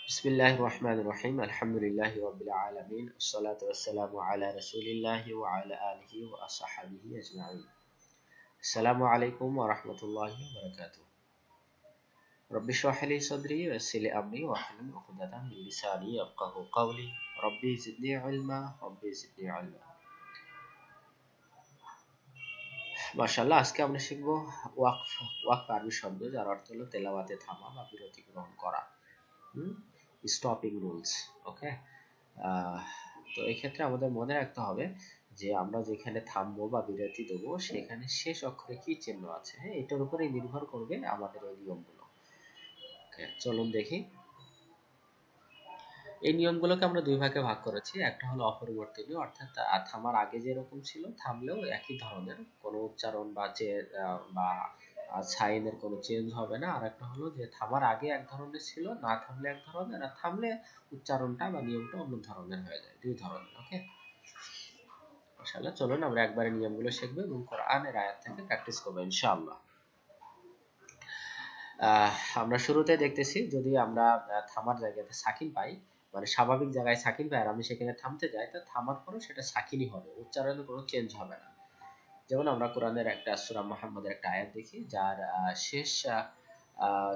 বিসমিল্লাহির রহমানির রহিম আলহামদুলিল্লাহি রাব্বিল আলামিন আসসালাতু ওয়াসসালামু আলা রাসূলিল্লাহি ওয়া আলা আলিহি ওয়া আসহাবিহি আজমাইন আসসালামু আলাইকুম ওয়া রাহমাতুল্লাহি ওয়া বারাকাতুহু রব্বি ইশরাহ লি সাদরি ওয়া ইয়াসসির লি আমরি ওয়াহলুল উকদাতাম মিন লিসানি ইয়াফকাহু কওলি রব্বি জিদনি ইলমা মাশাআল্লাহ আজকে আমরা শিখব ওয়াকফ আরবি শব্দ যার অর্থ হলো তেলাওয়াতে থামা বা বিরতি গ্রহণ করা স্টপিং রুলস ওকে তো এই ক্ষেত্রে আমাদের মনে রাখতে হবে যে আমরা যেখানে থামবো বা বিরতি দেবো সেখানে শেষ অক্ষরে কি চিহ্ন আছে, হ্যাঁ এটার উপরে নির্ভর করবে আমাদের এই নিয়মগুলো। ওকে চলুন দেখি। এই নিয়মগুলোকে আমরা দুই ভাগে ভাগ করেছি। একটা হলো অপরিবর্তনীয়, অর্থাৎ থামার আগে যেরকম ছিল থামলেও একই ধরনের কোনো উচ্চারণ বা সাইনের কোনো চেঞ্জ হবে না। আর একটা হলো যে থামার আগে এক ধরনের ছিল, না থামলে এক ধরনের, আর থামলে উচ্চারণটা বা নিয়মটা অন্য ধরনের হয়ে যায়। দুই ধরনের। ওকে মাশাআল্লাহ, চলুন আমরা একবারে নিয়মগুলো শিখবো এবং কোরআনের আয়াত থেকে প্র্যাকটিস করবো ইনশাআল্লাহ। আমরা শুরুতে দেখতেছি যদি আমরা থামার জায়গাতে সাকিন পাই, মানে স্বাভাবিক জায়গায় সাকিন পাই আর আমি সেখানে থামতে যাই, তো থামার পরেও সেটা সাকিনই হবে, উচ্চারণে কোনো চেঞ্জ হবে না। যেমন আমরা কোরআনের একটা সূরা মুহাম্মদের একটা আয়াত দেখি যার শেষ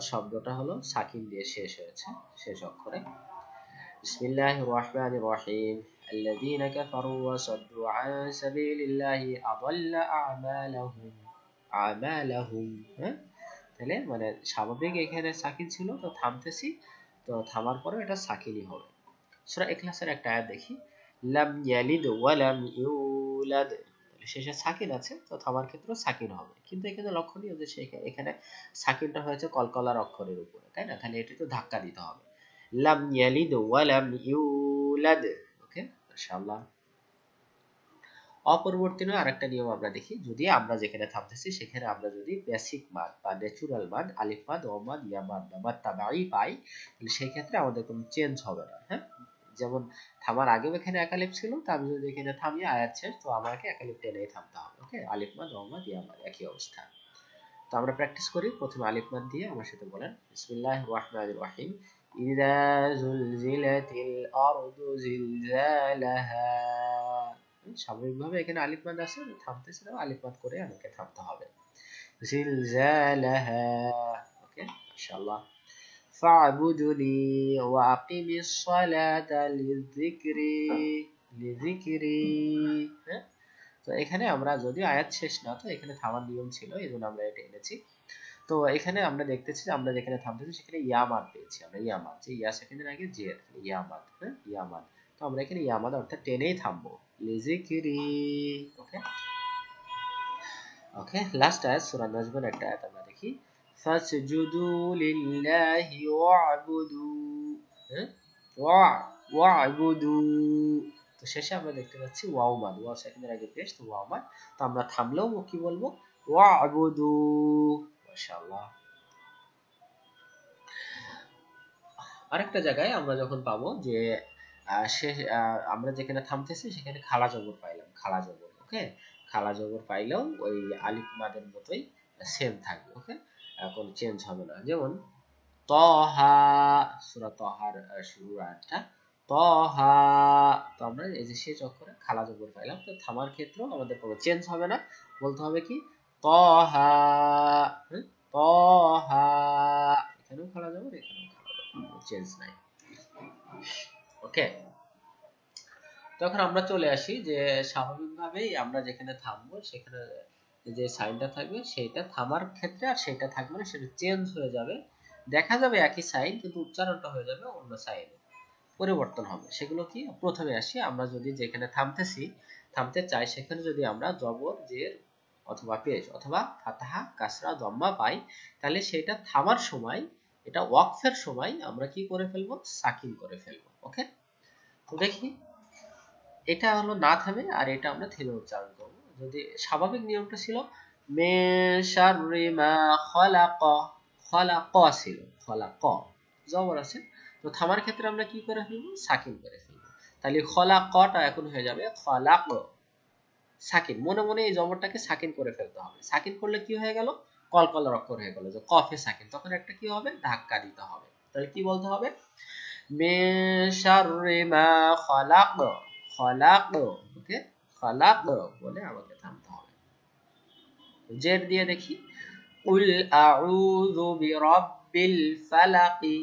শব্দটা হলো সাকিন দিয়ে শেষ হয়েছে, শেষ অক্ষরে। বিসমিল্লাহির রহমানির রহিম الذين كفروا وصدوا عن سبيل الله أضل أعمالهم হ্যাঁ, তাহলে মানে স্বাভাবিক এখানে সাকিন ছিল, তো থামতেছি, তো থামার পরে এটা সাকিনই হবে। সূরা ইখলাসের একটা আয়াত দেখি, লাম ইয়ালিদ ওয়া লাম ইউলাদ, শেষে সাকিন আছে, তো থামার ক্ষেত্রেও সাকিন হবে। কিন্তু এখানে লক্ষণীয় যে এখানে সাকিনটা হয়েছে কলকলার অক্ষরের উপরে, তাই না? তাহলে এটি তো ধাক্কা দিতে হবে। লাম ইয়ালিদ ওয়া লাম ইউলাদ। ওকে মাশাআল্লাহ। অপরিবর্তনীয় আরেকটা নিয়ম আমরা দেখি, যদি আমরা যেখানে থামতেছি সেখানে আমরা যদি বেসিক মান বা ন্যাচুরাল মান আলিফ মাদ ওয়া মাদ ইয়া মাদ বা মাদ তাবাই পাই, তাহলে সেই ক্ষেত্রে আমাদের কোনো চেঞ্জ হবে না। হ্যাঁ, যেমন থামার আগেও এখানে এক আলিফ ছিল, তো আমি যদি এখানে থামি আয়াত শেষ, তো আমাকে এক আলিফ টেনেই থামতে হবে। ওকে, আলিফ মাদ ওয়া মাদ ইয়া মাদ একই অবস্থা। তো আমরা প্র্যাকটিস করি। প্রথমে আলিফ মাদ দিয়ে আমার সাথে বলেন, বিসমিল্লাহির রহমানির রহিম ইযা যুলজিলাতিল আরদু জিলজালাহা। স্বাভাবিকভাবে এখানে আলিফ মাদ আছে, থামতেছে না, আলিফ মাদ করে আমাকে থামতে হবে। জিলজালাহা। ওকে মাশাআল্লাহ। ফা'বুদুনি ওয়া আকিমিস সালাতা লিযিকরি। হ্যাঁ, তো এখানে আমরা যদি আয়াত শেষ না, তো এখানে থামার নিয়ম ছিল, এজন্য আমরা এটা এনেছি। তো এখানে আমরা দেখতেছি যে আমরা যেখানে থামতেছি সেখানে ইয়া মাদ পেয়েছি। আমরা ইয়া মাদ, যে ইয়া সেকেন্ডের আগে জের, ইয়া মাদ। হ্যাঁ, ইয়া মাদ। তো আমরা এখানে ইয়া মাদ অর্থাৎ টেনেই থামবো, লিযিকরি। ওকে ওকে, লাস্ট আয়াত সূরা নাজমের একটা আয়াত আমরা দেখি, ফাসজুদু লিল্লাহি ওয়া'বুদু। হ্যাঁ, ওয়া'বুদু। তো শেষে আমরা দেখতে পাচ্ছি ওয়াও মাদ, ওয়াও সেকেন্ডের আগে পেশ, তো ওয়াও মাদ। তো আমরা থামলেও কি বলবো? ওয়া'বুদু। মাশাআল্লাহ। আরেকটা জায়গায় আমরা যখন পাবো যে আমরা যেখানে থামতেছি সেখানে খালা জবর পাইলাম, খালা জবর। ওকে, খালা জবর পাইলেও ওই আলিফ মাদের মতোই সেম থাকবে। ওকে, কোনো চেঞ্জ হবে না। যেমন তহা, সূরা তহার শুরুর আয়াতটা তহা, তো আমরা এই যে শেষ অক্ষরে খালা জবর পাইলাম, তো থামার ক্ষেত্রেও আমাদের কোনো চেঞ্জ হবে না। বলতে হবে কি তহা, তহা, এখানেও খালা জবর, এখানেও খালা জবর, চেঞ্জ নাই। ওকে, তখন আমরা চলে আসি যে স্বাভাবিকভাবেই আমরা যেখানে থামবো সেখানে যে সাইনটা থাকবে সেটা থামার ক্ষেত্রে আর সেটা থাকবে না, সেটা চেঞ্জ হয়ে যাবে। দেখা যাবে একই সাইন, কিন্তু উচ্চারণটা হয়ে যাবে অন্য সাইনে, পরিবর্তন হবে। সেগুলো কি? প্রথমে আসি, আমরা যদি যেখানে থামতে চাই সেখানে যদি আমরা জবর, জের অথবা পেশ অথবা ফাতাহা, কাসরা, দম্মা পাই, তাহলে সেটা থামার সময়, এটা ওয়াকফের সময় আমরা কি করে ফেলবো? সাকিন করে ফেলবো। ওকে, তো দেখি, এটা হলো না থামে, আর এটা আমরা থেমে উচ্চারণ করব। যদি স্বাভাবিক নিয়মটা ছিল মিন শাররি মা খলাক, খলাক ছিল, খলাক জবর আছে, তো থামার ক্ষেত্রে আমরা কি করে ফেলবো? সাকিন করে ফেলবো। তাহলে খলাকটা এখন হয়ে যাবে খলাক সাকিন। মনে মনে এই জবরটাকে সাকিন করে ফেলতে হবে। সাকিন করলে কি হয়ে গেল? কলকলার অক্ষর হয়ে গেল, যে কফে সাকিন, তখন একটা কি হবে? ধাক্কা দিতে হবে। তাহলে কি বলতে হবে? মিন শাররি মা খলাক, খলাক, ওকে, খলাক বলে আমাকে থামতে হবে। জের দিয়ে দেখি, কুল আউযু বিরাব্বিল ফালাকি,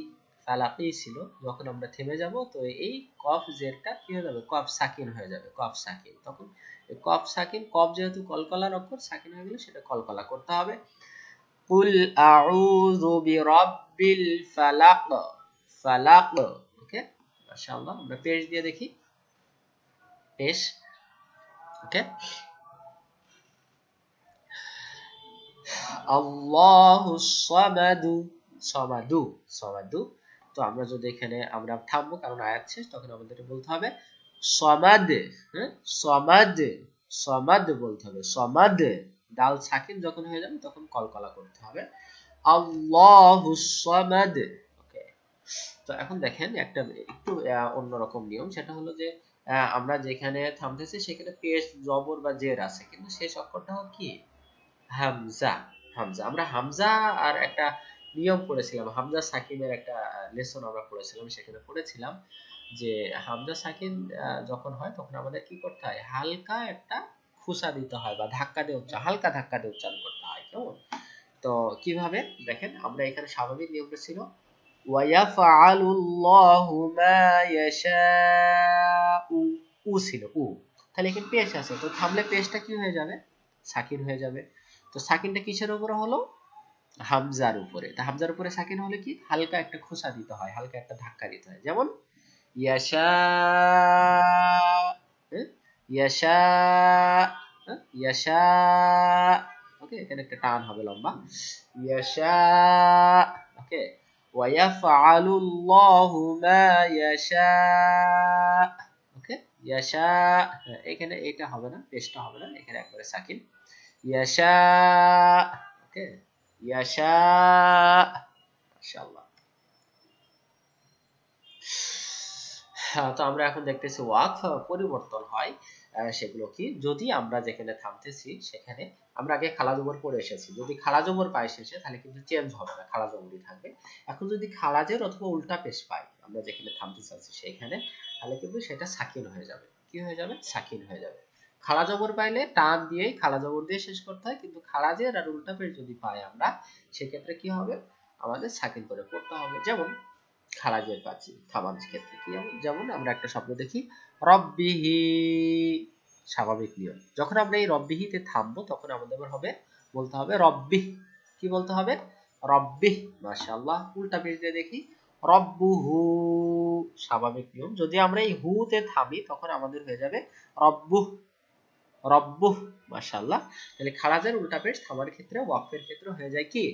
ফালাকি ছিল, যখন আমরা থেমে যাব তো এই কফ জেরটা কি হয়ে যাবে, কফ সাকিন হয়ে যাবে, কফ সাকিন। তখন এই কফ সাকিন, কফ যেহেতু কলকলার অক্ষর, সাকিন হয়ে গেলে সেটা কলকলা করতে হবে। কুল আউযু বিরাব্বিল ফালাক, ফালাক, ওকে, মাশাআল্লাহ। আমরা পেশ দিয়ে দেখি, পেশ, ওকে। আল্লাহুস সামাদু, সামাদু, সামাদু। তো আমরা যদি এখানে আমরা থামবো কারণ আয়াত শেষ, তখন আমাদের বলতে হবে সমাদ, হ্যাঁ, সমাদ, সমাদ বলতে হবে, সমাদ। দাল সাকিন যখন হয়ে যাবে তখন কলকলা করতে হবে, আল্লাহুস সামাদ, ওকে। তো এখন দেখেন একটা একটু অন্যরকম নিয়ম, সেটা হলো যে আমরা যেখানে থামতেছি সেখানে পেশ, জবর বা জের আছে, কিন্তু শেষ অক্ষরটা কি, হামজা, হামজা। আমরা হামজা আর একটা নিয়ম পড়েছিলাম, হামজা সাকিনের একটা লেসন আমরা পড়েছিলাম, সেখানে পড়েছিলাম যে হামজা সাকিন যখন হয় তখন আমাদের কি করতে হয়, হালকা একটা খুসা দিতে হয় বা ধাক্কা দিয়ে উচ্চারণ, হালকা ধাক্কা দিয়ে উচ্চারণ করতে হয়, কেমন? তো কিভাবে দেখেন, আমরা এখানে স্বাভাবিক নিয়মটা ছিল ওয়ায়াফআলুল্লাহু মা ইয়াশাউ, উ ছিল, উ। তাহলে এখানে পেশ আছে, তো থামলে পেশটা কি হয়ে যাবে, সাকিন হয়ে যাবে। তো সাকিনটা কিসের উপরে হলো, হামজার উপরে। তা হামজার উপরে সাকিন হলে কি, হালকা একটা খোসা দিতে হয়, হালকা একটা ধাক্কা দিতে হয়, যেমন ইয়াশা, ইয়াশা, ইয়াশা, ওকে, এখানে একটা টান হবে লম্বা, ইয়াশা, ওকে। ওয়ায়াফআলুল্লাহু মা ইয়াশা, ওকে, ইয়াশা। এখানে এটা হবে না, পেশটা হবে না, এখানে একবারে সাকিন, ইয়াশা, ওকে, ইয়াশা, মাশাআল্লাহ। তো আমরা এখন দেখতেছি ওয়াকফ পরিবর্তন হয়, সেগুলো কি, যদি আমরা যেখানে থামতেছি সেখানে আমরা আগে খালা জবর পড়ে এসেছি, যদি খালা জবর পাই শেষে তাহলে কিন্তু চেঞ্জ হবে না, খালা জবরই থাকবে। এখন যদি খালা জের অথবা উল্টা পেশ পাই আমরা যেখানে থামতে চাচ্ছি সেখানে, তাহলে কিন্তু সেটা সাকিন হয়ে যাবে, কি হয়ে যাবে, সাকিন হয়ে যাবে। খালা জবর পাইলে টান দিয়েই খালা জবর দিয়ে শেষ করতে হয়, কিন্তু খালা জের আর উল্টা পেশ যদি পাই আমরা, সেক্ষেত্রে কি হবে, আমাদের সাকিন করে পড়তে হবে। যেমন খারাজের পাচ্ছি থামার ক্ষেত্রে কি, যেমন আমরা একটা শব্দ দেখি রব্বিহি, স্বাভাবিক নিয়ম, যখন আমরা এই রব্বিহিতে থামবো তখন আমাদের হবে বলতে হবে রব্বিহ, কি বলতে হবে, রব্বিহ, মাশাআল্লাহ। উল্টা পেশ দিয়ে দেখি রব্বুহু, স্বাভাবিক নিয়ম, যদি আমরা এই হুতে থামি তখন আমাদের হয়ে যাবে রব্বুহ, রব্বুহ, মাশাআল্লাহ। তাহলে খারাজের উল্টা পেশ থামার ক্ষেত্রে, ওয়াকফের ক্ষেত্রে হয়ে যায় কি,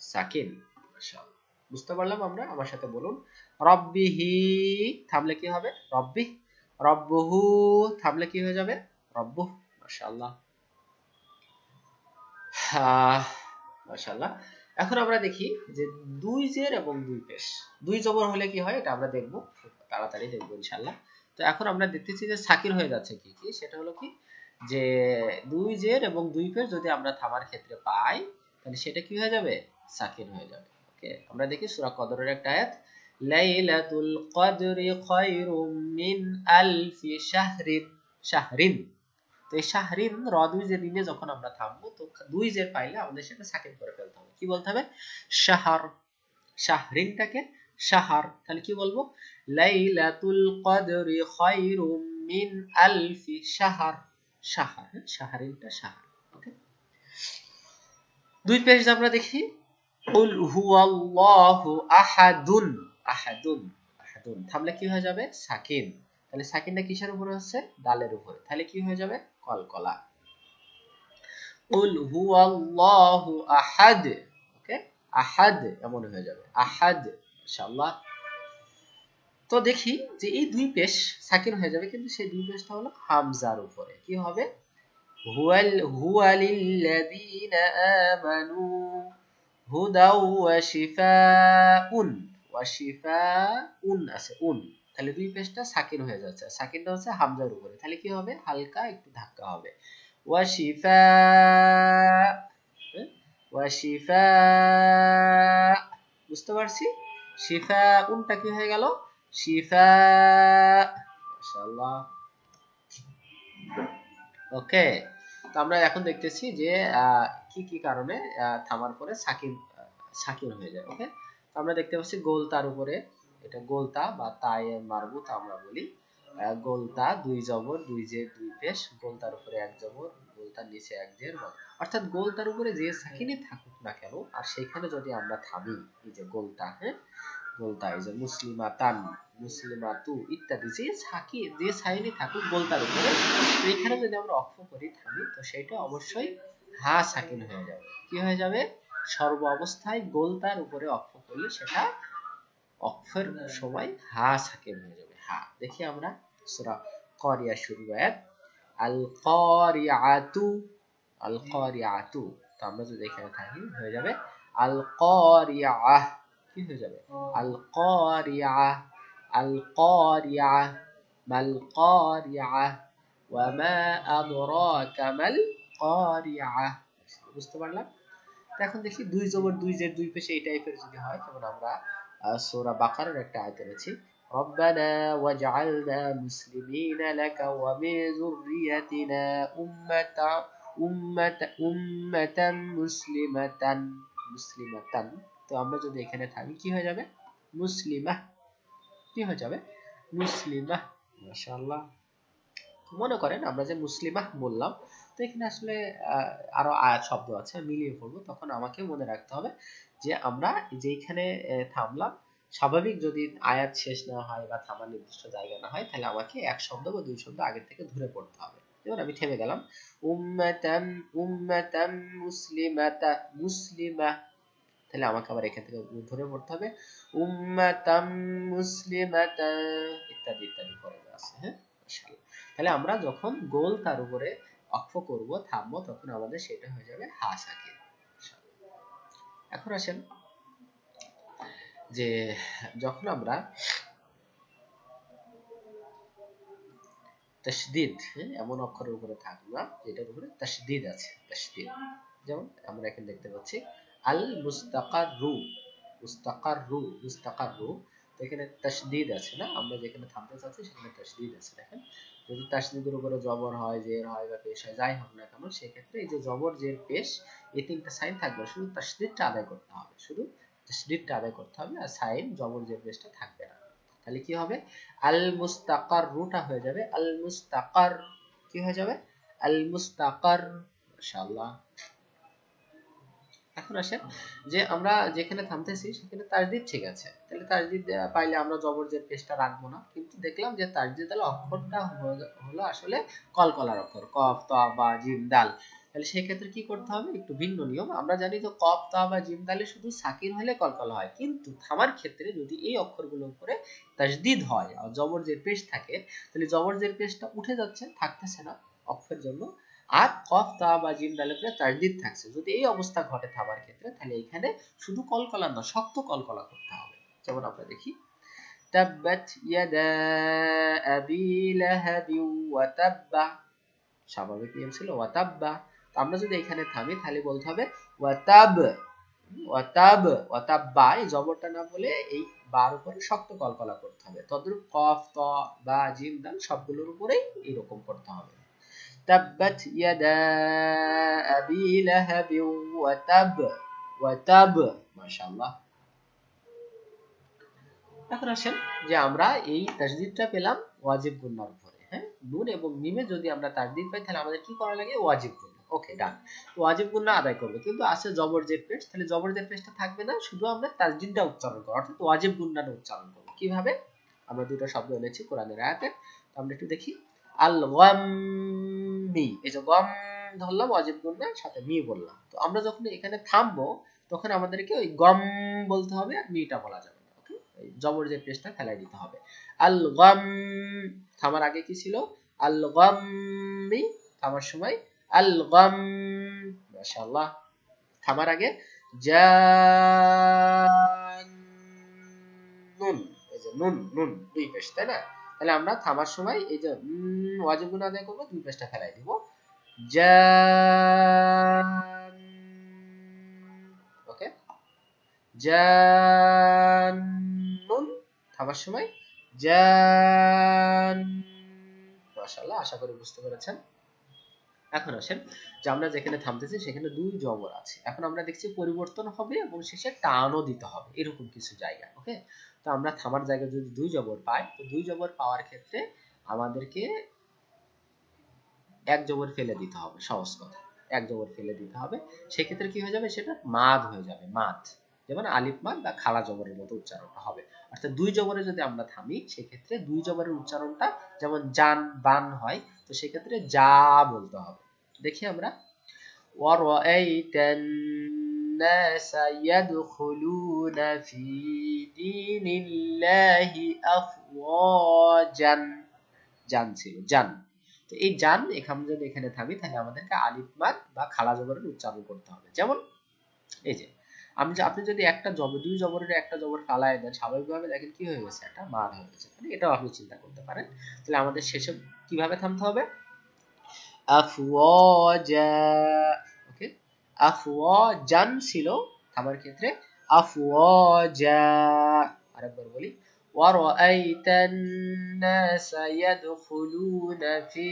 সাকিন, মাশাআল্লাহ। বুঝতে পারলাম আমরা, আমার সাথে বলুন, রব্বিহি থামলে কি হবে, রব্বি, রব্বুহু থামলে কি হয়ে যাবে, রব্বুহ, মাশাআল্লাহ, মাশাআল্লাহ। এখন আমরা দেখি যে দুই জের এবং দুই পেশ, দুই জবর হলে কি হয় এটা আমরা দেখব, তাড়াতাড়ি দেখব ইনশাআল্লাহ। তো এখন আমরা দেখতেছি যে সাকির হয়ে যাচ্ছে কি কি, সেটা হলো কি, যে দুই জের এবং দুই পেশ যদি আমরা থামার ক্ষেত্রে পাই তাহলে সেটা কি হয়ে যাবে, সাকিন হয়ে যাবে, ওকে। আমরা দেখি সূরা কদরের একটা আয়াত, লাইলাতুল কদরি খায়রুম মিন আলফি শাহরিন, শাহরিন। তো এই শাহরিন র দুই জের রিনে যখন আমরা থামবো তো দুই জের পাইলে আমাদের সেটা সাকিন করে ফেলতে হবে, কি বলতে হবে, শাহর, শাহরিনটাকে শাহর, তাহলে কি বলবো, লাইলাতুল কদরি খায়রুম মিন আলফি শাহর, শাহর, শাহরিনটা শাহর, ওকে। দুই পেজ আমরা দেখি, কুল হুয়াল্লাহু আহাদুন, আহাদুন, আহাদুন থামলে কি হয়ে যাবে, সাকিন। তাহলে সাকিনটা কিসের উপরে হচ্ছে, দালের উপরে, তাহলে কি হয়ে যাবে, কলকলা। কুল হুয়াল্লাহু আহাদ, ওকে, আহাদ এমন হয়ে যাবে, আহাদ, ইনশাআল্লাহ। তো দেখি যে এই দুই পেশ সাকিন হয়ে যাবে, কিন্তু সেই দুই পেশটা হলো হামজার উপরে, কি হবে, হুয়ালিল্লাযীনা আমানু হুদাও ওয়া শিফাউন, ওয়া শিফাউন আছে উন, তাহলে দুই পেশটা সাকিন হয়ে যাচ্ছে, সাকিনটা হচ্ছে হামজার উপরে, তাহলে কি হবে, হালকা একটু ধাক্কা হবে, ওয়া শিফা, ওয়া শিফা, বুঝতে পারছি। শিফাউনটা কি হয়ে গেল শিফা মাশাআল্লাহ ওকে তো আমরা এখন দেখতেছি যে কি কি কারণে থামার পরে সাকিন সাকিন হয়ে যায় ওকে তো আমরা দেখতে পাচ্ছি গোলতার উপরে এটা গোলতা বা তায়ে মারবুত আমরা বলি গোলতা দুই জবর দুই জের দুই পেশ গোলতার উপরে এক জবর গোলতার নিচে এক জের অর্থাৎ গোলতার উপরে যে সাকিনই থাকুক না কেন আর সেখানে যদি আমরা থামি এই যে গোলতা হ্যাঁ গোলতা এই যে মুসলিমাতান মুসলিমাতু ইত্যাদি যে যে সাইনই থাকুক গোলতার উপরে তো এখানে যদি আমরা অক্ষ করি থামি তো সেটা অবশ্যই হা সাকিন হয়ে যাবে কি হয়ে যাবে সর্ব অবস্থায় গোলতার উপরে অক্ষ করলে সেটা অক্ষের সময় হা সাকিন হয়ে যাবে হা দেখি আমরা সূরা কারিয়া শুরু আয়াত আল কারিয়াতু আল কারিয়াতু তো আমরা যদি এখানে থাকি হয়ে যাবে আল কারিয়াহ কি হয়ে যাবে আল কারিয়াহ আল কারিয়াহ মাল কারিয়াহ ওয়া মা আদরাকা মাল কারিয়াহ বুঝতে পারলাম এখন দেখি দুই জবর দুই জের দুই পেশে এই টাইপের যদি হয় যেমন আমরা সূরা বাকারার একটা আয়াত এনেছি ربنا واجعلنا مسلمين لك ومن ذريتنا أمة مسلمة তো আমরা যদি এখানে থামি কি হয়ে যাবে মুসলিমা কি হয়ে যাবে মুসলিমা মাশাআল্লাহ মনে করেন আমরা যে মুসলিমা বললাম তো এখানে আসলে আরো আয়াত শব্দ আছে মিলিয়ে পড়বো তখন আমাকে মনে রাখতে হবে যে আমরা যেখানে থামলাম স্বাভাবিক যদি আয়াত শেষ না হয় বা থামার নির্দিষ্ট জায়গা না হয় তাহলে আমাকে এক শব্দ বা দুই শব্দ আগে থেকে ধরে পড়তে হবে যেমন আমি থেমে গেলাম উম্মাতান উম্মাতান মুসলিমা তাহলে আমাকে আবার এখান থেকে ধরে পড়তে হবে উম্মাতাম মুসলিমাতা ইত্যাদি ইত্যাদি করে আছে হ্যাঁ তাহলে আমরা যখন গোল তার উপরে অক্ষ করব থামবো তখন আমাদের সেটা হয়ে যাবে হা সাকিন এখন আসেন যে যখন আমরা তাসদীদ এমন অক্ষরের উপরে থাকবো যেটার উপরে তাসদীদ আছে তাসদীদ যেমন আমরা এখানে দেখতে পাচ্ছি আল মুস্তাকাররু মুস্তাকাররু মুস্তাকাররু তো এখানে তাসদীদ আছে না আমরা যেখানে থামতে চাচ্ছি সেখানে তাসদীদ আছে দেখেন যদি তাসদীদের উপরে জবর হয় জের হয় বা পেশ হয় যাই হোক না কেন সেই ক্ষেত্রে এই যে জবর জের পেশ এই তিনটা সাইন থাকবে শুধু তাসদীদটা আদায় করতে হবে শুধু তাসদীদটা আদায় করতে হবে আর সাইন জবর জের পেশটা থাকবে না তাহলে কি হবে আল মুস্তাকাররুটা হয়ে যাবে আল মুস্তাকার কি হয়ে যাবে আল মুস্তাকার মাশাআল্লাহ এখন আসেন যে আমরা যেখানে থামতেছি সেখানে তাসদীদ ঠিক আছে তাহলে তাসদীদ পাইলে আমরা জবর জের পেশটা রাখবো না কিন্তু দেখলাম যে তাসদীদ এর অক্ষরটা হলো আসলে কলকলার অক্ষর কফ তা বা জিম দাল তাহলে সেই ক্ষেত্রে কি করতে হবে একটু ভিন্ন নিয়ম আমরা জানি তো কফ তা বা জিম দালে শুধু সাকিন হলে কলকলা হয় কিন্তু থামার ক্ষেত্রে যদি এই অক্ষরগুলোর উপরে তাসদীদ হয় আর জবর জের পেশ থাকে তাহলে জবর জের পেশটা উঠে যাচ্ছে থাকতেছে না অক্ষরের জন্য আর কফ তা বা জিম দালের উপরে তাসদীদ থাকছে যদি এই অবস্থা ঘটে থামার ক্ষেত্রে তাহলে এখানে শুধু কলকলা না শক্ত কলকলা করতে হবে যেমন আমরা দেখি তাব্বাত ইয়াদা আবি লাহাবি ওয়া তাব্বা স্বাভাবিক নিয়ম ছিল ওয়া তাব্বা আমরা যদি এখানে থামি তাহলে বলতে হবে ওয়া তাব ওয়া তাব ওয়া তাব্বা এই জবরটা না বলে এই বার উপরে শক্ত কলকলা করতে হবে তদ্রূপ কফ ত বা জিম দাল সবগুলোর উপরেই এরকম করতে হবে تبت يدا أبي لهب وتب মাশাআল্লাহ এখন আসেন যে আমরা এই তাসদীদটা পেলাম ওয়াজিব গুন্নার উপরে হ্যাঁ নুন এবং মিমে যদি আমরা তাসদীদ পাই তাহলে আমাদের কি করা লাগে ওয়াজিব গুন্না ওকে ডান ওয়াজিব গুন্না আদায় করব কিন্তু আছে জবর জের পেশ তাহলে জবর জের পেশটা থাকবে না শুধু আমরা তাসদীদটা উচ্চারণ করব অর্থাৎ ওয়াজিব গুন্নাটা উচ্চারণ করব কিভাবে আমরা দুটো শব্দ এনেছি কোরআনের আয়াতে আমরা একটু দেখি আল গাম্মি এই যে গম ধরলাম ওয়াজিব গুন্না সাথে মি বললাম তো আমরা যখন এখানে থামবো তখন আমাদেরকে ওই গম বলতে হবে আর মিটা বলা যাবে না ওকে জবর যে পেশটা ফেলাই দিতে হবে আল গাম থামার আগে কি ছিল আল গাম্মি থামার সময় আল গাম মাশাআল্লাহ থামার আগে জান্নুন এই যে নুন নুন দুই পেশ তাই না তাহলে আমরা থামার সময় এই যে ওয়াজিব গুন্না আদায় করব দুই পেশটা ফেলাই দিব জান ওকে জান থামার সময় জান। মাশাআল্লাহ, আশা করি বুঝতে পেরেছেন। এখন আসেন যে আমরা যেখানে থামতেছি সেখানে দুই জবর আছে। এখন আমরা দেখছি পরিবর্তন হবে এবং শেষে টানও দিতে হবে, এরকম কিছু জায়গা। ওকে, তো আমরা থামার জায়গায় যদি দুই জবর পাই, তো দুই জবর পাওয়ার ক্ষেত্রে আমাদেরকে এক জবর ফেলে দিতে হবে। সহজ কথা, এক জবর ফেলে দিতে হবে। সেক্ষেত্রে কি হয়ে যাবে, সেটা মাদ হয়ে যাবে। মাদ যেমন আলিফ মাদ বা খালা জবরের মতো উচ্চারণটা হবে। অর্থাৎ দুই জবরে যদি আমরা থামি, সেক্ষেত্রে দুই জবরের উচ্চারণটা যেমন জান বান হয়, তো সেক্ষেত্রে যা বলতে হবে। দেখি আমরা وَرَأَيْتَ النَّاسَ يَدْخُلُونَ فِي دِينِ اللَّهِ أَفْوَاجًا। জান ছিল, জান। তো এই জান এখানে যদি এখানে থামি, তাহলে আমাদেরকে আলিফ মাদ বা খালা জবরের উচ্চারণ করতে হবে। যেমন এই যে আপনি যদি একটা জবর, দুই জবরের একটা জবর ফালায় দেন, স্বাভাবিকভাবে দেখেন কি হয়ে গেছে, একটা মাদ হয়ে গেছে। মানে এটাও আপনি চিন্তা করতে পারেন। তাহলে আমাদের শেষে কিভাবে থামতে হবে, আফওয়াজা। ওকে, আফওয়াজান ছিল থামার ক্ষেত্রে আফওয়াজা। আরেকবার বলি, وَرَأَيْتَ النَّاسَ يَدْخُلُونَ فِي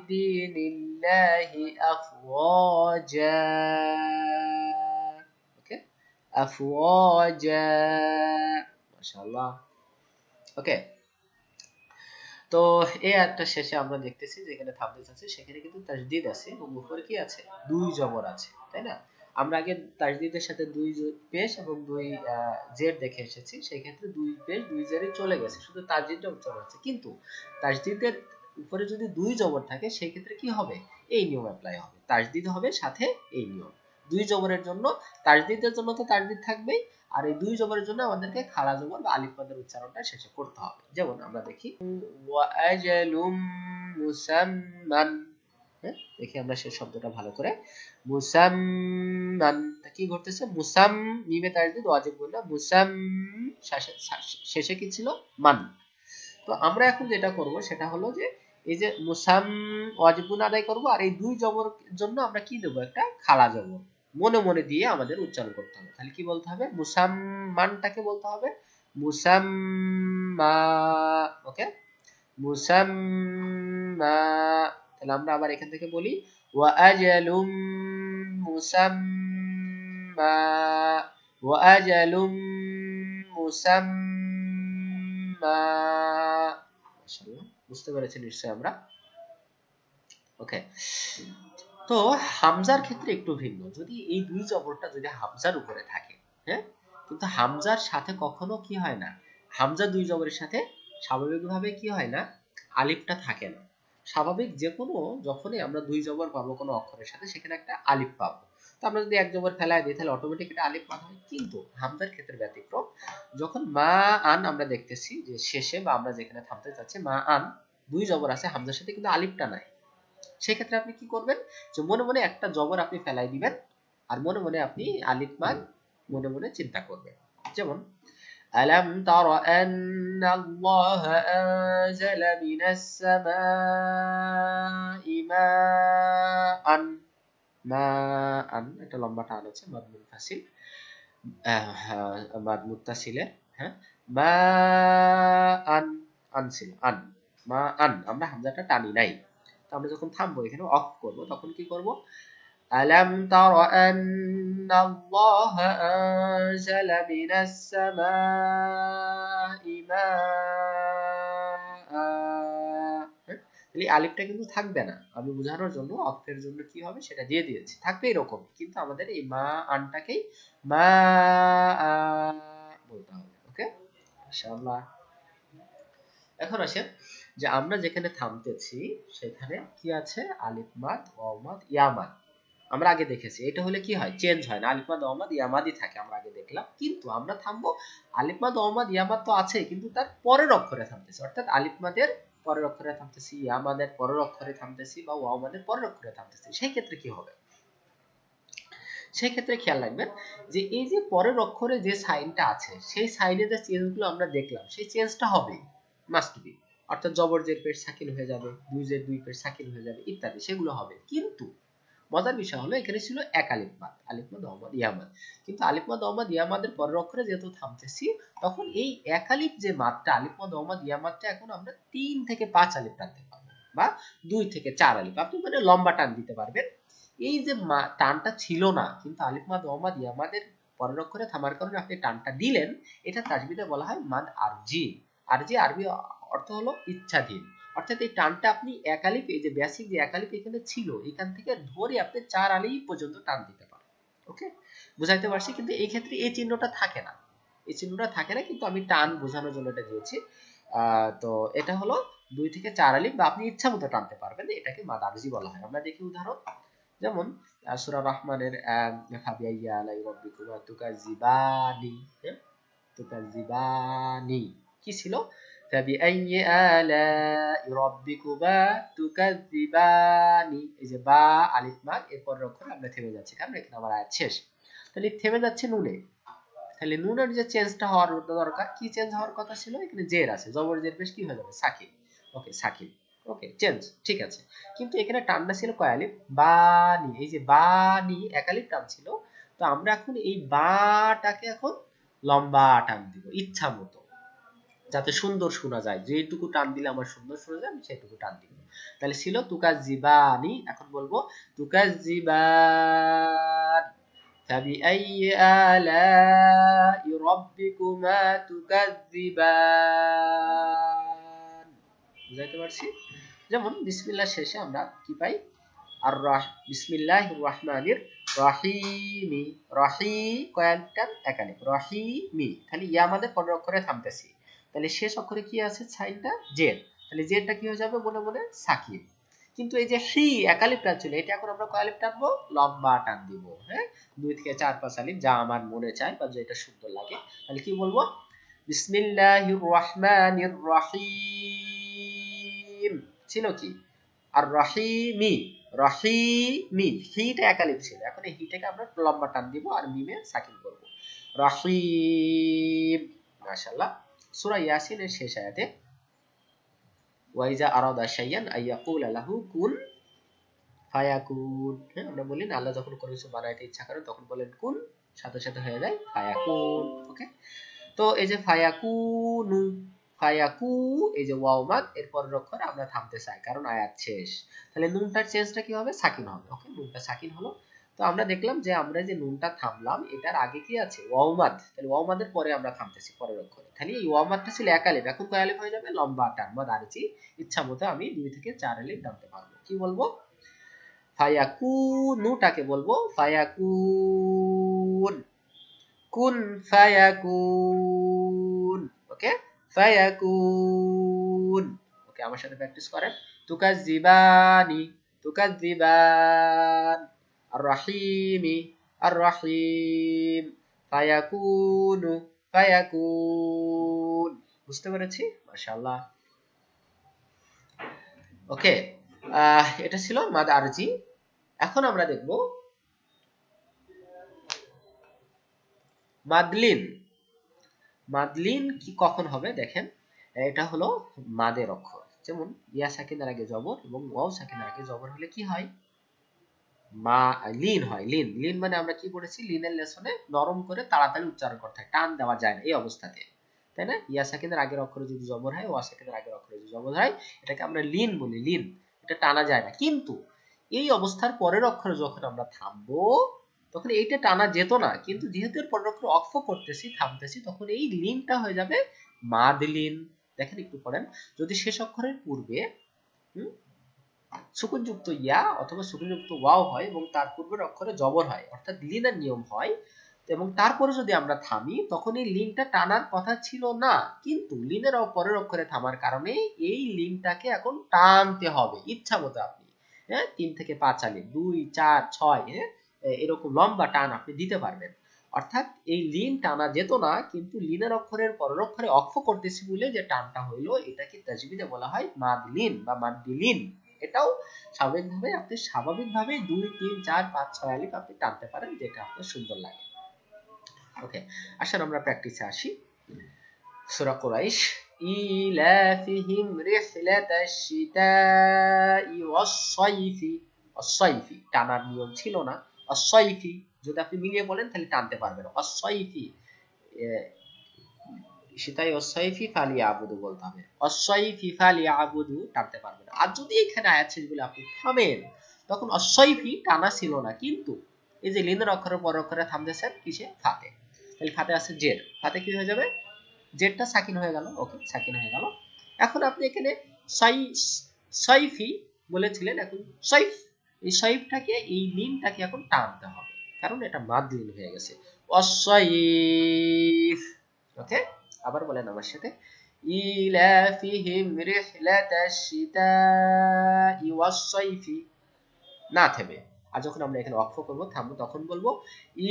دِينِ اللَّهِ أَفْوَاجًا। ওকে, আফওয়াজা। মাশাআল্লাহ। ওকে, তো এই আয়াতটা শেষে আমরা দেখতেছি যেখানে থামতে আছে সেখানে কিন্তু তাসদিদ আছে এবং উপরে কি আছে, দুই জবর আছে, তাই না? আমরা আগে তাসদিদের সাথে দুই পেশ এবং দুই জের দেখে এসেছি। সেই ক্ষেত্রে দুই পেশ দুই জেরই চলে গেছে, শুধু তাসদিদটা উচ্চারণ হচ্ছে। কিন্তু তাসদিদের উপরে যদি দুই জবর থাকে, সেই ক্ষেত্রে কি হবে, এই নিয়ম অ্যাপ্লাই হবে, তাসদিদ হবে সাথে এই নিয়ম। দুই জবরের জন্য, তাসদিদের জন্য তো তাসদিদ থাকবেই, আর এই দুই জবরের জন্য আমাদেরকে খাড়া জবর বা আলিফ মাদের উচ্চারণটা শেষে করতে হবে। যেমন আমরা দেখি ওয়াআজালুম মুসাম্মান। হ্যাঁ, দেখি আমরা শেষ শব্দটা ভালো করে, মুসাম্মান। কি ঘটতেছে, মুসাম মিমে তাসদিদ ওয়াজিব গুণা, মুসাম শেষে কি ছিল, মান। তো আমরা এখন যেটা করব সেটা হলো যে এই যে মুসাম ওয়াজিব গুণা আদায় করব, আর এই দুই জবর জন্য আমরা কি দেব, একটা খাড়া জবর মনে মনে দিয়ে আমাদের উচ্চারণ করতে হবে। তাহলে কি বলতে হবে, মুসাম্মানটাকে বলতে হবে মুসাম্মা। ওকে, মুসাম্মা। তাহলে আমরা আবার এখান থেকে বলি ওয়া আজালুম মুসাম্মা, ওয়া আজালুম মুসাম্মা। মাশাআল্লাহ, বুঝতে পেরেছেন নিশ্চয়ই আমরা। ওকে, তো হামজার ক্ষেত্রে একটু ভিন্ন। যদি এই দুই জবরটা যদি হামজার উপরে থাকে, হ্যাঁ, কিন্তু হামজার সাথে কখনো কি হয় না, হামজা দুই জবরের সাথে স্বাভাবিকভাবে কি হয় না, আলিফটা থাকে না। স্বাভাবিক যে কোনো, যখনই আমরা দুই জবর পাবো কোনো অক্ষরের সাথে, সেখানে একটা আলিফ পাবো। তো আমরা যদি এক জবর ফেলায় দিই, তাহলে অটোমেটিক এটা আলিফ পাওয়া হয়। কিন্তু হামজার ক্ষেত্রে ব্যতিক্রম। যখন মা আন আমরা দেখতেছি যে শেষে, বা আমরা যেখানে থামতে চাচ্ছি মা আন, দুই জবর আছে, হামজার সাথে কিন্তু আলিফটা নাই। সেক্ষেত্রে আপনি কি করবেন, যে মনে মনে একটা জবর আপনি ফেলাই দিবেন, আর মনে মনে আপনি আলিফ মাদ মনে মনে চিন্তা করবেন। যেমন আলাম তারা আন্নাল্লাহা আনজালা মিনাস সামাই মাআন। মাআন একটা লম্বা টান আছে, মাদ মুনফাসিল, মাদ মুত্তাসিলে। হ্যাঁ, মাআন, আনছিল আন, মাআন, আমরা হামজাটা টানি নাই। আমরা যখন থামবো, এখানে অফ করব, তখন কি করব, আলাম তারা আন্নাল্লাহা আনজালা মিনাস সামাই মাআ। তাহলে আলিফটা কিন্তু থাকবে না। আমি বোঝানোর জন্য অফের জন্য কি হবে সেটা দিয়ে দিয়েছি, থাকবে এরকম, কিন্তু আমাদের এই মা আনটাকেই মা বলতে হবে। ওকে, ইনশাআল্লাহ। এখন আসেন যে আমরা যেখানে থামতেছি সেখানে কি আছে, আলিফ মাদ, ওয়াও মাদ, ইয়া মাদ। আমরা আগে দেখেছি এটা হলে কি হয়, চেঞ্জ হয় না, আলিফ মাদ, ওয়াও মাদ, ইয়া মাদই থাকে, আমরা আগে দেখলাম। কিন্তু আমরা থামবো, আলিফ মাদ, ওয়াও মাদ, ইয়া মাদ তো আছে, কিন্তু তার পরের অক্ষরে থামতেছি। অর্থাৎ আলিফ মাদের পরের অক্ষরে থামতেছি, ইয়া মাদের পরের অক্ষরে থামতেছি, বা ওয়াও মাদের পরের অক্ষরে থামতেছি। সেই ক্ষেত্রে কি হবে, সেই ক্ষেত্রে খেয়াল রাখবেন যে এই যে পরের অক্ষরে যে সাইনটা আছে, সেই সাইনে যে চেঞ্জগুলো আমরা দেখলাম, সেই চেঞ্জটা হবে, মাস্ট বি। অর্থাৎ জবর জের পেশ সাকিন হয়ে যাবে, দুই জের দুই পেশ সাকিন হয়ে যাবে, ইত্যাদি, সেগুলো হবে। কিন্তু মজার বিষয় হলো এখানে ছিল এক আলিফ মাদ, আলিফ মাদ ওয়া মাদ ইয়া মাদ, কিন্তু আলিফ মাদ ওয়া মাদ ইয়া মাদের পরের অক্ষরে যেহেতু থামতেছি, তখন এই এক আলিফ যে মাদটা আলিফ মাদ ওয়া মাদ ইয়া মাদটা এখন আমরা 3 থেকে 5 আলিফ টানতে পারবো বা 2 থেকে 4 আলিফ, আপনি মানে লম্বা টান দিতে পারবেন। এই যে টানটা ছিল না, কিন্তু আলিফ মাদ ওয়া মাদ ইয়া মাদের পরের অক্ষরে থামার কারণে আপনি টানটা দিলেন, এটা তাজবিদে বলা হয় মাদ আরজি। আরজি আরবি অর্থ হলো ইচ্ছাধীন, অর্থাৎ এই টানটা আপনি এক আলিফ, এই যে বেসিক যে এক আলিফ এখানে ছিল, এখান থেকে ধরে আপনি 4 আলিফ পর্যন্ত টান দিতে পারেন। ওকে, বুঝাইতে পারছি? কিন্তু এই ক্ষেত্রে এই চিহ্নটা থাকে না, এই চিহ্নটা থাকে না, কিন্তু আমি টান বোঝানোর জন্য এটা দিয়েছি। তো এটা হলো 2 থেকে 4 আলিফ, বা আপনি ইচ্ছা মতো টানতে পারবেন, এটাকে মাদ আরজি বলা হয়। আমরা দেখি উদাহরণ, যেমন সূরা রহমানের ফাবিআইয়া আলাই রাব্বিকুমা তুকাজ্জিবানি, তুকাজ্জিবানি কি ছিল? ফাবিআইয়ি আলাই রাব্বিকুমা তুকাজ্জিবানি, এই যে বা আলিফ মাদ এরপর অক্ষর আমরা থেমে যাচ্ছি, কারণ এখানে আমার আয়াত শেষ। তাহলে থেমে যাচ্ছে নুনে, তাহলে নুনের যে চেঞ্জটা হওয়ার দরকার, কি চেঞ্জ হওয়ার কথা ছিল? এখানে জের আছে, জবর জের পেশ কি হয়ে যাবে? সাকিন। ওকে, সাকিন। ওকে, চেঞ্জ ঠিক আছে, কিন্তু এখানে টানটা ছিল কয় আলিফ? বানি, এই যে বানি এক আলিফ টান ছিল, তো আমরা এখন এই বাটাকে এখন লম্বা টান দিব ইচ্ছা মতো, যাতে সুন্দর শোনা যায়, যেটুকু টান দিলে আমার সুন্দর শোনা যায় আমি সেটুকু টান দিব। তাহলে ছিল তুকাজ্জিবানি, এখন বলবো তুকাজ্জিবান, فبأي آلاء ربكما تكذبان। বুঝাইতে পারছি? যেমন বিসমিল্লাহ শেষে আমরা কি পাই? আর বিসমিল্লাহির রহমানির রহিমি, রহি কয়টা? এক আলিফ, রহিমি, খালি ইয়া আমাদের পরের অক্ষরে থামতেছি, তাহলে শেষ অক্ষরে কি আছে? সাইনটা জের, তাহলে জেরটা কি হয়ে যাবে? মনে মনে সাকিন। কিন্তু এই যে হি এক আলিফ টান ছিল, এটা এখন আমরা কয় আলিফ টানবো? লম্বা টান দিব। হ্যাঁ, 2 থেকে 4 5 আলিফ, যা আমার মনে চায় বা যেটা সুন্দর লাগে। তাহলে কি বলবো? বিসমিল্লাহির রহমানির রহিম ছিল কি? আর রহিমি, রহিমি, হিটা এক আলিফ ছিল, এখন এই হিটাকে আমরা লম্বা টান দিব আর মিমে সাকিন করব। রহিম। মাশাআল্লাহ। সূরা ইয়াসিনের শেষ আয়াতে ওয়াইজা আরাদা শাইয়ান আইয়াকুলা লাহু কুন ফায়াকুন, হ্যাঁ, আমরা বলি না আল্লাহ যখন কোনো কিছু বানাইতে ইচ্ছা করেন তখন বলেন কুন, সাথে সাথে হয়ে যায় ফায়াকুন। ওকে, তো এই যে ফায়াকুনু, ফায়াকু, এই যে ওয়াও মাদ এর পরের অক্ষরে আমরা থামতে চাই, কারণ আয়াত শেষ, তাহলে নুনটার চেঞ্জটা কি হবে? সাকিন হবে। ওকে, নুনটা সাকিন হলো। তো আমরা দেখলাম যে আমরা যে নুনটা থামলাম এটার আগে কি আছে? ওয়াও মাদ, তাহলে ওয়াও মাদের পরে আমরা থামতেছি পরের অক্ষরে, তাহলে এই ওয়াও মাদটা ছিল এক আলিফ, এখন কয় আলিফ হয়ে যাবে? লম্বা টান মাদ আরজি, ইচ্ছা মতো আমি 2 থেকে 4 আলিফ টানতে পারবো। কি বলবো? ফায়াকুনুটাকে বলবো ফায়াকুন, কুন ফায়াকুন। ওকে, ফায়াকুন। ওকে, আমার সাথে প্র্যাকটিস করেন। তুকাজ্জিবানি, তুকাজ্জিবান, আর রহিমি, আর রহিম, ফায়াকুনু, ফায়াকুন। বুঝতে পেরেছি? মাশাআল্লাহ। ওকে, এটা ছিল মাদ আরজি। এখন আমরা দেখব মাদলিন। মাদলিন কি কখন হবে? দেখেন, এটা হলো মাদের অক্ষর, যেমন ইয়া সাকিনের আগে জবর এবং ওয়াও সাকিনের আগে জবর হলে কি হয়? মা লিন হয়। লিন, লিন মানে আমরা কি পড়েছি লিনের লেসনে? নরম করে তাড়াতাড়ি উচ্চারণ করতে হয়, টান দেওয়া যায় না এই অবস্থাতে, তাই না? ইয়া সাকিনের আগের অক্ষরে যদি জবর হয়, ওয়া সাকিনের আগের অক্ষরে যদি জবর হয়, এটাকে আমরা লিন বলি, লিন, এটা টানা যায় না। কিন্তু এই অবস্থার পরের অক্ষরে যখন আমরা থামবো তখন এইটা টানা যেত না, কিন্তু যেহেতু এর পরের অক্ষর অক্ষ করতেছি, থামতেছি, তখন এই লিনটা হয়ে যাবে মাদলিন। দেখেন একটু পড়েন, যদি শেষ অক্ষরের পূর্বে সুকুনযুক্ত ইয়া অথবা সুকুনযুক্ত ওয়াও হয় এবং তার পূর্বের অক্ষরে জবর হয়, অর্থাৎ লিনের নিয়ম হয়, এবং তারপরে যদি আমরা থামি তখন এই লিনটা টানার কথা ছিল না, কিন্তু লিনের পরের অক্ষরে থামার কারণে এই লিনটাকে এখন টানতে হবে ইচ্ছা মতো আপনি। হ্যাঁ, 3 থেকে 5 আলিফ, 2 4 6, হ্যাঁ, এরকম লম্বা টান আপনি দিতে পারবেন। অর্থাৎ এই লিন টানা যেত না, কিন্তু লিনের অক্ষরের পরের অক্ষরে অক্ষ করতেছি বলে যে টানটা হইলো, এটাকে তাজবিদে বলা হয় মাদলিন বা মাদলিন। এটাও স্বাভাবিকভাবে 2 3 4 5 6 আলিফ আপনি টানতে পারেন, যেটা আপনার সুন্দর লাগে। ওকে, আসেন আমরা প্র্যাকটিসে আসি। সূরা কুরাইশ, ইলাফিহিম রিহলাতাশ শিতাই ওয়াস সাইফি, অসসাইফি টানার নিয়ম ছিল না, অসসাইফি যদি আপনি মিলিয়ে বলেন তাহলে টানতে পারবেন, অসসাইফি সেটাই অসসাইফি ফালিয়াবুদু বলতে হবে, অসসাইফি ফালিয়াবুদু টানতে পারবেন। আর যদি এখানে আয়াত শেষগুলো আপনি থামেন তখন অসসাইফি টানা ছিল না, কিন্তু এই যে লিনের অক্ষরের পর অক্ষরে থামতেছেন কিসে, ফাতে, তাহলে ফাতে আছে জের, ফাতে কি হয়ে যাবে, জেরটা সাকিন হয়ে গেল, ওকে সাকিন হয়ে গেল। এখন আপনি এখানে সাইফি বলেছিলেন, এখন সাইফ, এই সাইফটাকে এই লিনটাকে এখন টানতে হবে কারণ এটা মাদ লিন হয়ে গেছে, অসাইফ। ওকে, আবার বলেন আমার সাথে, ইলাফিহিম রিহলাতাশ শিতাই ওয়াস-সাইফি, না থেমে। আর যখন আমরা এখানে ওয়াকফ করব, থামবো, তখন বলবো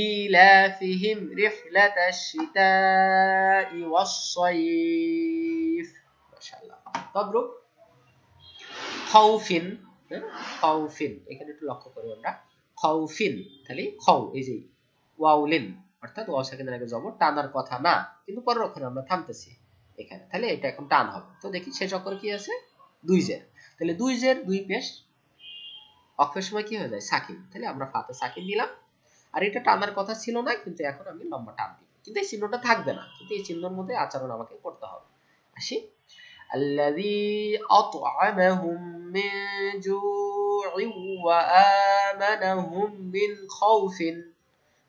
ইলাফিহিম রিহলাতাশ শিতাই ওয়াস-সাইফ। মাশাআল্লাহ। তদ্রুপ খাউফিন, খাউফিন, এখানে একটু লক্ষ্য করি আমরা, খাউফিন, তাহলে খাউ এই যে ওয়াউলিন, অর্থাৎ ওয়াও সাকিনের আগে জবর, টানার কথা না, কিন্তু পরের অক্ষরে আমরা থামতেছি এখানে, তাহলে এটা এখন টান হবে। তো দেখি শেষ অক্ষর কি আছে, দুই জের, তাহলে দুই জের দুই পেশ, অক্ষরের সময় কি হয়ে যায়, সাকিন, তাহলে আমরা ফাতে সাকিন দিলাম। আর এটা টানার কথা ছিল না, কিন্তু এখন আমি লম্বা টান দিব, কিন্তু এই চিহ্নটা থাকবে না, কিন্তু এই চিহ্নের মধ্যে আচরণ আমাকে করতে হবে। আসি, الذي أطعمهم من جوع وآمنهم من خوف,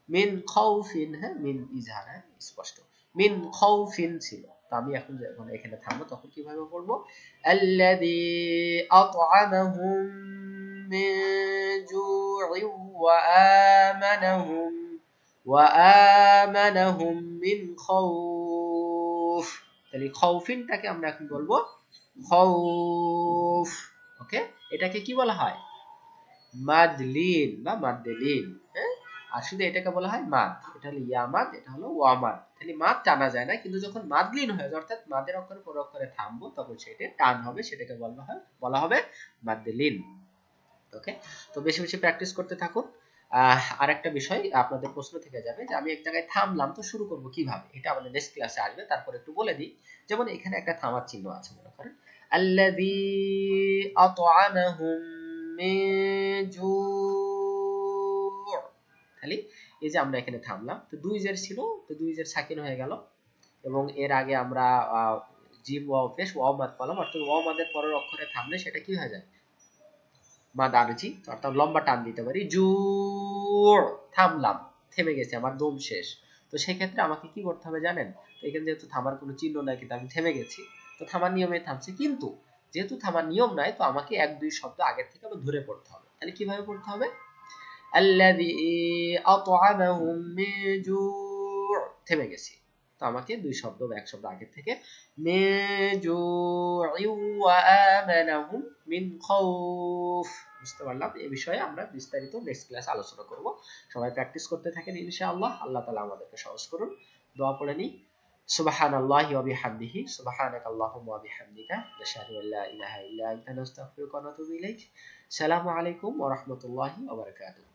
মিন খাউফিন, হ্যাঁ মিন ইজহার, হ্যাঁ স্পষ্ট, মিন খাউফিন ছিল। তো আমি এখন যখন এখানে থামবো তখন কিভাবে পড়বো, আল্লাযী আত'আমাহুম মিন জু'ইন ওয়া আমানাহুম মিন খাউফ, তাহলে খাউফিনটাকে আমরা এখন বলবো খাউফ। ওকে, এটাকে কি বলা হয়, মাদলিন বা মাদলিন, হ্যাঁ, আর শুধু এটাকে বলা হয় মাদ, এটা হলো ইয়া মাদ, এটা হলো ওয়া মাদ, তাহলে মাদ টানা যায় না, কিন্তু যখন মাদলিন হয়ে যায় অর্থাৎ মাদের অক্ষরে পর অক্ষরে থামবো তখন সেটা টান হবে, সেটাকে বলা হবে মাদলিন। ওকে, তো বেশি বেশি প্র্যাকটিস করতে থাকুন। আর একটা বিষয় আপনাদের প্রশ্ন থেকে যাবে যে আমি এক জায়গায় থামলাম, তো শুরু করব কিভাবে, এটা আমাদের নেক্সট ক্লাসে আসবে, তারপর একটু বলে দিই। যেমন এখানে একটা থামার চিহ্ন আছে, মনে করেন আল্লাযী আত'আমাহুম মিন জু', তাহলে এই যে আমরা এখানে থামলাম, তো দুই জের ছিল, তো দুই জের সাকিন হয়ে গেল, এবং এর আগে আমরা জিম ওয়াও পেশ ওয়াও মাদ পেলাম, অর্থাৎ ওয়াও মাদের পরের অক্ষরে থামলে সেটা কি হয়ে যায়, মাদ আরজি, অর্থাৎ লম্বা টান দিতে পারি, জু, থামলাম, থেমে গেছে, আমার দম শেষ। তো সেই ক্ষেত্রে আমাকে কি করতে হবে জানেন, তো এখানে যেহেতু থামার কোনো চিহ্ন নাই, কিন্তু আমি থেমে গেছি, তো থামার নিয়মে থামছে, কিন্তু যেহেতু থামার নিয়ম নাই, তো আমাকে এক দুই শব্দ আগের থেকে আবার ধরে পড়তে হবে। তাহলে কিভাবে পড়তে হবে, আল্লাযী আত'আমাহুম মিন জু', থেমে গেছি, তো আমাকে দুই শব্দ বা এক শব্দ আগের থেকে, মিন জু'ইন ওয়া আমানাহুম মিন খাউফ। বুঝতে পারলাম, এই বিষয়ে আমরা বিস্তারিত নেক্সট ক্লাসে আলোচনা করব। সবাই প্র্যাকটিস করতে থাকেন ইনশাআল্লাহ, আল্লাহ তাআলা আমাদেরকে সহজ করুন। দোয়া পড়ে নিই, সুবহানাল্লাহি ওয়া বিহামদিহি, সুবহানাকাল্লাহুম্মা ওয়া বিহামদিকা, নাশহাদু আল্লা ইলাহা ইল্লা আনতা, নাস্তাগফিরুকা ওয়া নাতুবু ইলাইক। আসসালামু আলাইকুম ওয়া রাহমাতুল্লাহি ওয়া বারাকাতুহু।